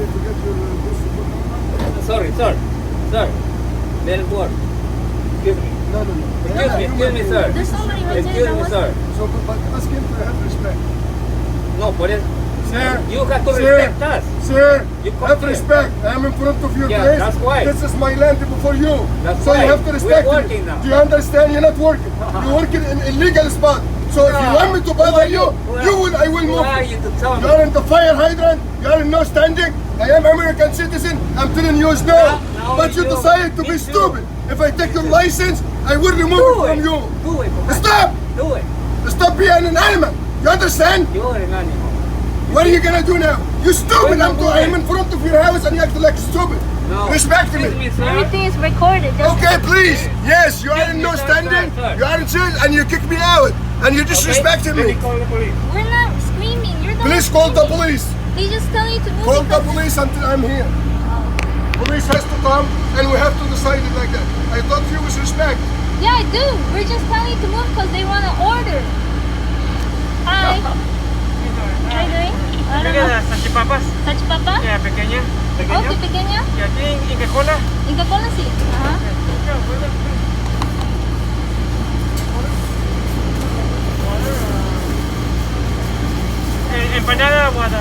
going to get your this food number? Sorry, sir. Sir. Melbourne. Excuse me. No. Excuse me, sir. There's somebody right there. Excuse me, sir. So, but ask him to have respect. No, por eso. Sir, You have to sir, respect us. Sir, You come have here. respect. I am in front of your Yeah, place. that's why. This is my land before you. That's so why. you have to respect We're me. working now. Do you understand? You're not working. You're working in illegal spot. So if you No. want me to Who bother are you? I will Who move. are you to tell You me? are in the fire hydrant. You are in no standing. I am American citizen. I'm telling you no. No, But you you. decided to Me be too. stupid. If I take your license, I will remove it from you. Do it. Commander. Stop! Do it. Stop being an animal. You understand? You're an animal. What are you gonna do now? You stupid! Wait, I'm in front of your house and you act like stupid. No. Respect Excuse me. me, sir. Everything is recorded. Just Okay, please. Yes, you are Excuse in me, no sir, standing. sir. You are in jail and you kick me out and you're disrespecting Let me me. call the police. We're not screaming. You're the Please one call the screaming. police. They just tell you to move. Call the because- police until I'm here. Oh. Police has to come and we have to decide it like that. I thought you was respect. Yeah, I do. We're just telling you to move because they want to order. Hi. How are you doing? I don't know. Salchipapas. Salchipapa? Ya, pequeña. Oh, qué pequeña. Y aquí en Inca-Cola. Inca Cola, sí. Ajá. Empanada, what